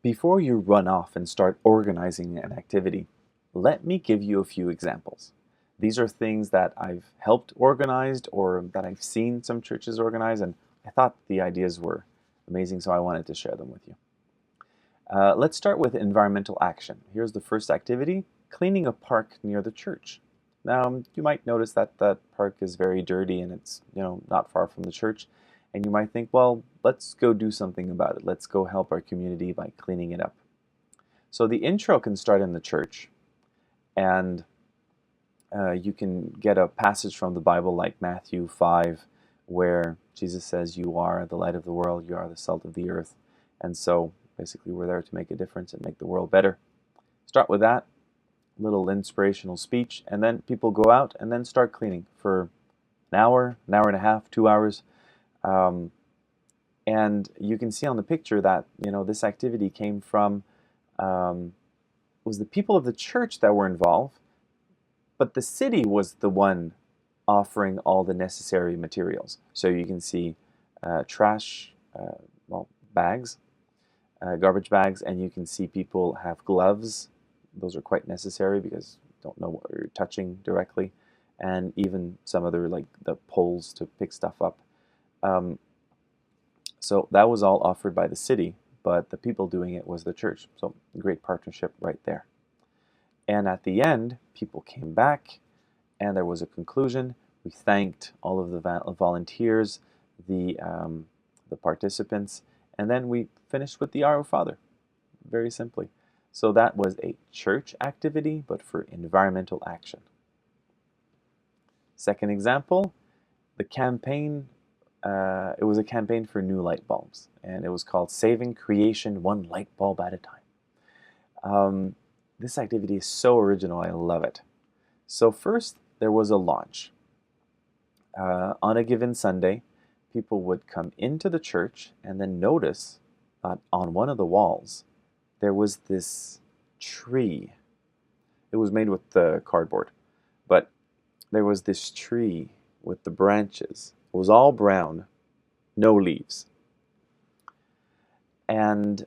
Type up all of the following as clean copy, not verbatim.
Before you run off and start organizing an activity, let me give you a few examples. These are things that I've helped organized or that I've seen some churches organize, and I thought the ideas were amazing, so I wanted to share them with you. Let's start with environmental action. Here's the first activity, cleaning a park near the church. Now, you might notice that that park is very dirty and it's, not far from the church. And you might think, well, let's go do something about it. Let's go help our community by cleaning it up. So the intro can start in the church, and you can get a passage from the Bible like Matthew 5, where Jesus says, "You are the light of the world, you are the salt of the earth." And so basically we're there to make a difference and make the world better. Start with that little inspirational speech, and then people go out and then start cleaning for an hour and a half, 2 hours. And you can see on the picture that this activity came from was the people of the church that were involved, but the city was the one offering all the necessary materials. So you can see trash, bags, garbage bags, and you can see people have gloves. Those are quite necessary because you don't know what you're touching directly, and even some other like the poles to pick stuff up. So that was all offered by the city, but the people doing it was the church. So great partnership right there. And at the end, people came back, and there was a conclusion. We thanked all of the volunteers, the participants, and then we finished with the Our Father, very simply. So that was a church activity, but for environmental action. Second example, the campaign. It was a campaign for new light bulbs, and it was called Saving Creation One Light Bulb at a Time. This activity is so original, I love it. So first, there was a launch. On a given Sunday, people would come into the church and then notice that on one of the walls, there was this tree. It was made with the cardboard, but there was this tree with the branches. It was all brown, no leaves. And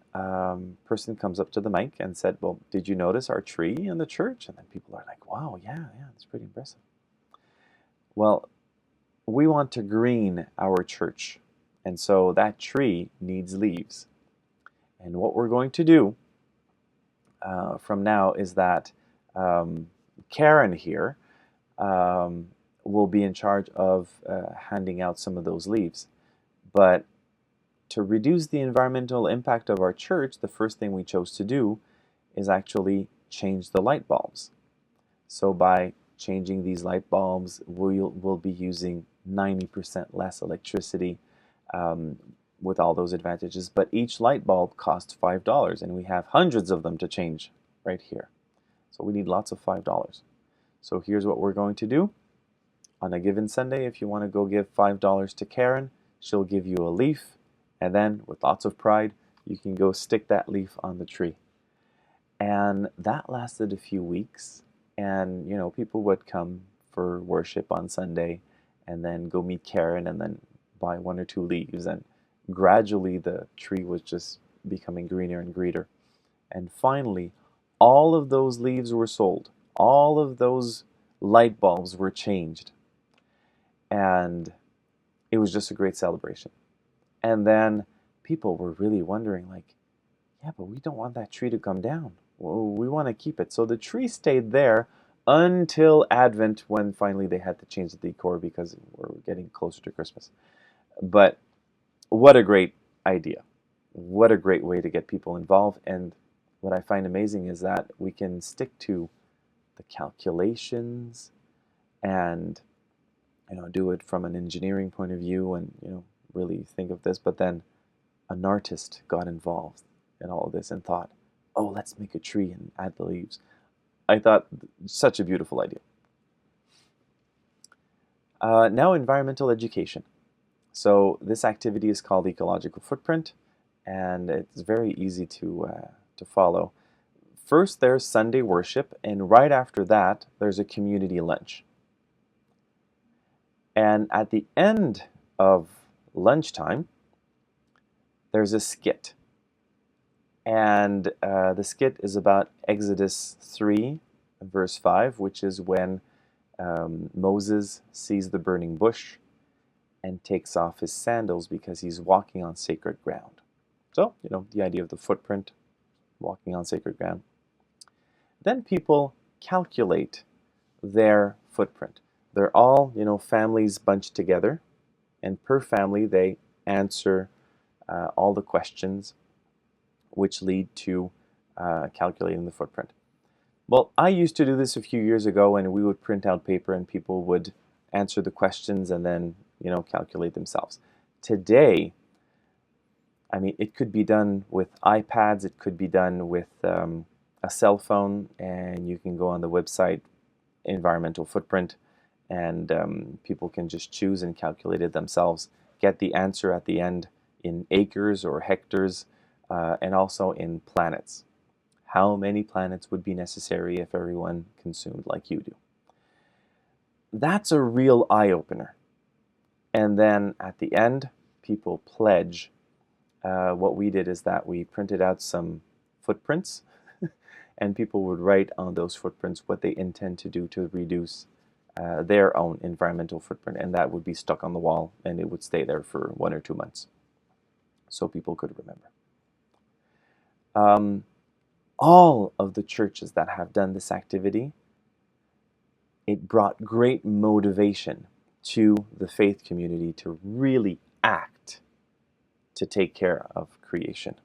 person comes up to the mic and said, "Well, did you notice our tree in the church?" And then people are like, "Wow, yeah, it's pretty impressive." Well, we want to green our church, and so that tree needs leaves. And what we're going to do from now is that Karen here will be in charge of handing out some of those leaves. But to reduce the environmental impact of our church, the first thing we chose to do is actually change the light bulbs. So by changing these light bulbs, we'll be using 90% less electricity with all those advantages. But each light bulb costs $5, and we have hundreds of them to change right here. So we need lots of $5. So here's what we're going to do. On a given Sunday, if you want to go give $5 to Karen, she'll give you a leaf, and then with lots of pride, you can go stick that leaf on the tree. And that lasted a few weeks, and people would come for worship on Sunday and then go meet Karen and then buy 1 or 2 leaves, and gradually the tree was just becoming greener and greener. And finally, all of those leaves were sold. All of those light bulbs were changed. And it was just a great celebration. And then people were really wondering, like, yeah, but we don't want that tree to come down. We want to keep it. So the tree stayed there until Advent, when finally they had to change the decor because we're getting closer to Christmas. But what a great idea. What a great way to get people involved. And what I find amazing is that we can stick to the calculations and do it from an engineering point of view and really think of this, but then an artist got involved in all of this and thought, oh, let's make a tree and add the leaves. I thought such a beautiful idea. Now environmental education. So this activity is called Ecological Footprint, and it's very easy to follow. First, there's Sunday worship, and right after that, there's a community lunch. And at the end of lunchtime, there's a skit. And the skit is about Exodus 3, verse 5, which is when Moses sees the burning bush and takes off his sandals because he's walking on sacred ground. So, the idea of the footprint, walking on sacred ground. Then people calculate their footprint. They're all, families bunched together, and per family they answer all the questions which lead to calculating the footprint. Well, I used to do this a few years ago, and we would print out paper and people would answer the questions and then, calculate themselves. Today, it could be done with iPads, it could be done with a cell phone, and you can go on the website environmental footprint, and people can just choose and calculate it themselves, get the answer at the end in acres or hectares, and also in planets. How many planets would be necessary if everyone consumed like you do? That's a real eye-opener. And then at the end, people pledge. What we did is that we printed out some footprints, and people would write on those footprints what they intend to do to reduce their own environmental footprint, and that would be stuck on the wall, and it would stay there for 1 or 2 months, so people could remember. All of the churches that have done this activity, it brought great motivation to the faith community to really act to take care of creation.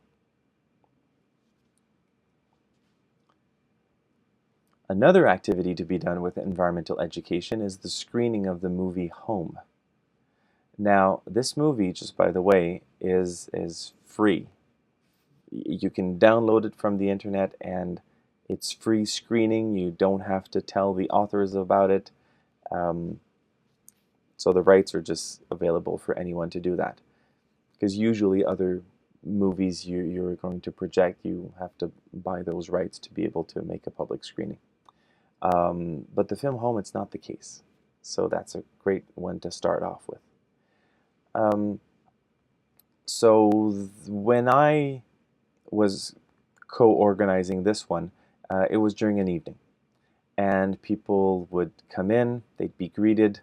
Another activity to be done with environmental education is the screening of the movie Home. Now, this movie, just by the way, is free. You can download it from the internet, and it's free screening. You don't have to tell the authors about it. So the rights are just available for anyone to do that. Because usually other movies you're going to project, you have to buy those rights to be able to make a public screening. But the film Home, it's not the case. So that's a great one to start off with. So when I was co-organizing this one, it was during an evening. And people would come in, they'd be greeted,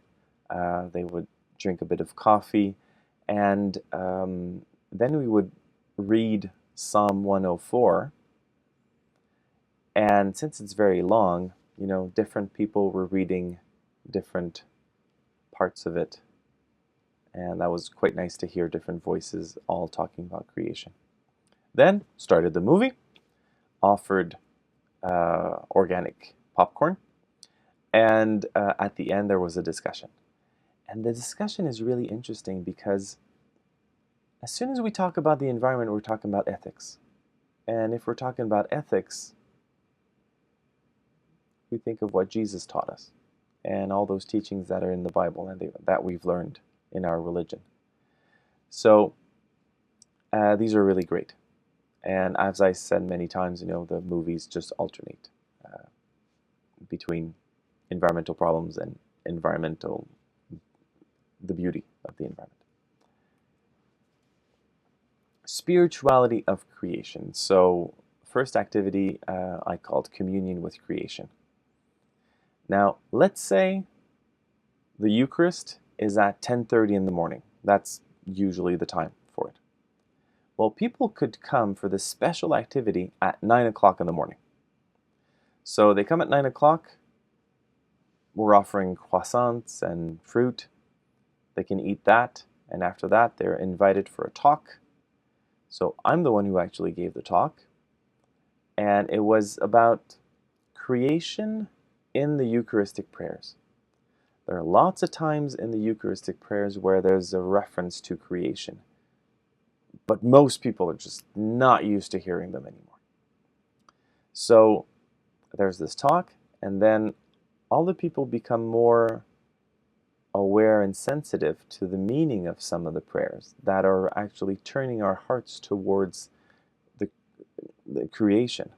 they would drink a bit of coffee, and then we would read Psalm 104. And since it's very long, different people were reading different parts of it. And that was quite nice to hear different voices all talking about creation. Then started the movie, offered organic popcorn, and at the end there was a discussion. And the discussion is really interesting because as soon as we talk about the environment, we're talking about ethics. And if we're talking about ethics, we think of what Jesus taught us and all those teachings that are in the Bible and that we've learned in our religion. So these are really great. And as I said many times, the movies just alternate between environmental problems and the beauty of the environment. Spirituality of creation. So first activity I called communion with creation. Now, let's say the Eucharist is at 10:30 in the morning. That's usually the time for it. Well, people could come for this special activity at 9 o'clock in the morning. So they come at 9 o'clock. We're offering croissants and fruit. They can eat that, and after that, they're invited for a talk. So I'm the one who actually gave the talk, and it was about creation in the Eucharistic prayers. There are lots of times in the Eucharistic prayers where there's a reference to creation, but most people are just not used to hearing them anymore. So there's this talk, and then all the people become more aware and sensitive to the meaning of some of the prayers that are actually turning our hearts towards the creation.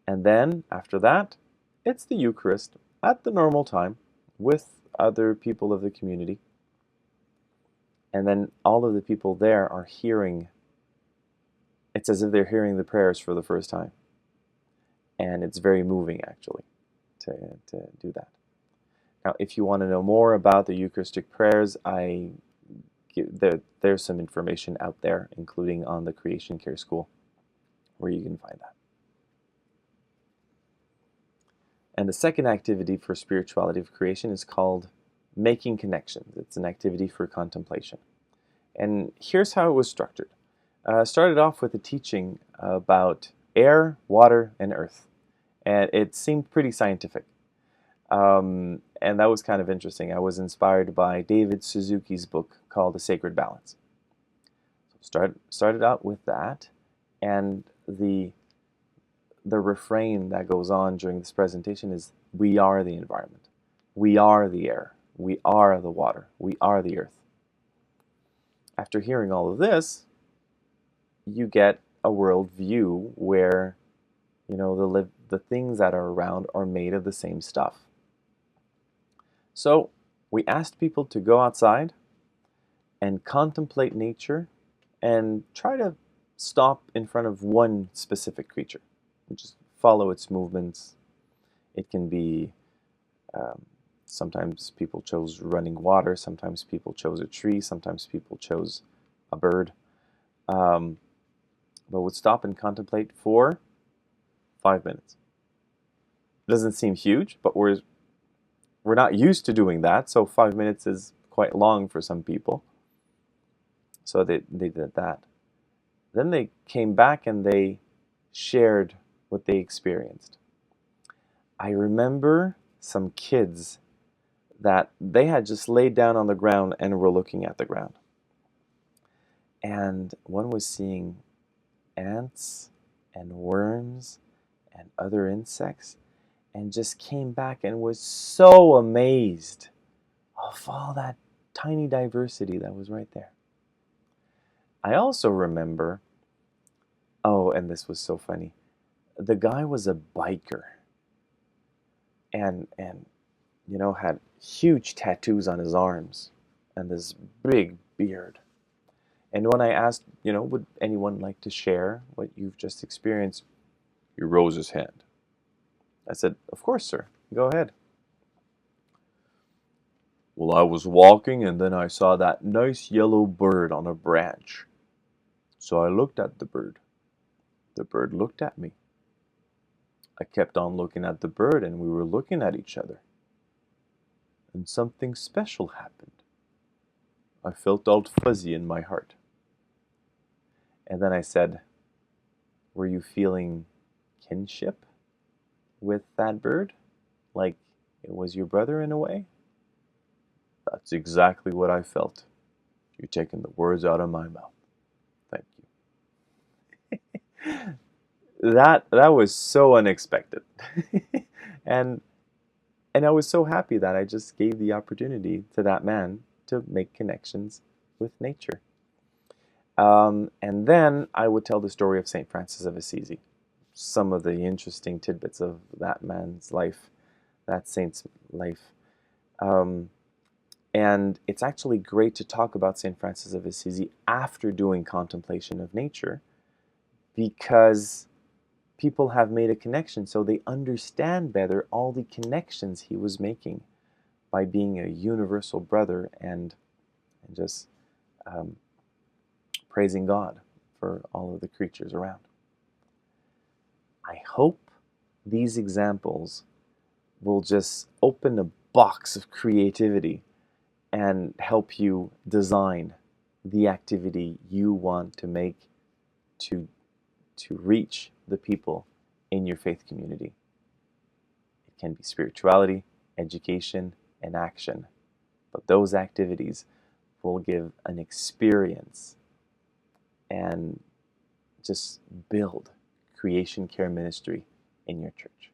And then after that, it's the Eucharist at the normal time with other people of the community. And then all of the people there are hearing It's as if they're hearing the prayers for the first time. And it's very moving, actually, to do that. Now, if you want to know more about the Eucharistic prayers, there's some information out there, including on the Creation Care School, where you can find that. And the second activity for spirituality of creation is called making connections. It's an activity for contemplation. And here's how it was structured. Started off with a teaching about air, water, and earth. And it seemed pretty scientific. And that was kind of interesting. I was inspired by David Suzuki's book called The Sacred Balance. So started out with that, and the refrain that goes on during this presentation is, we are the environment. We are the air. We are the water. We are the earth. After hearing all of this, you get a worldview where, the things that are around are made of the same stuff. So we asked people to go outside and contemplate nature and try to stop in front of one specific creature and just follow its movements. It can be, sometimes people chose running water, sometimes people chose a tree, sometimes people chose a bird. But would stop and contemplate for 5 minutes. Doesn't seem huge, but we're not used to doing that, so 5 minutes is quite long for some people. So they did that. Then they came back and they shared what they experienced. I remember some kids that they had just laid down on the ground and were looking at the ground. And one was seeing ants and worms and other insects, and just came back and was so amazed of all that tiny diversity that was right there. I also remember, and this was so funny, the guy was a biker and had huge tattoos on his arms and this big beard. And when I asked, would anyone like to share what you've just experienced, he rose his hand. I said, of course, sir. Go ahead. Well, I was walking and then I saw that nice yellow bird on a branch. So I looked at the bird. The bird looked at me. I kept on looking at the bird and we were looking at each other. And something special happened. I felt all fuzzy in my heart. And then I said, were you feeling kinship with that bird? Like it was your brother in a way? That's exactly what I felt. You're taking the words out of my mouth. Thank you. That was so unexpected. and I was so happy that I just gave the opportunity to that man to make connections with nature. And then I would tell the story of St. Francis of Assisi. Some of the interesting tidbits of that man's life, that saint's life. And it's actually great to talk about St. Francis of Assisi after doing contemplation of nature, because people have made a connection, so they understand better all the connections he was making by being a universal brother and just praising God for all of the creatures around. I hope these examples will just open a box of creativity and help you design the activity you want to make to reach the people in your faith community. It can be spirituality, education, and action, but those activities will give an experience and just build creation care ministry in your church.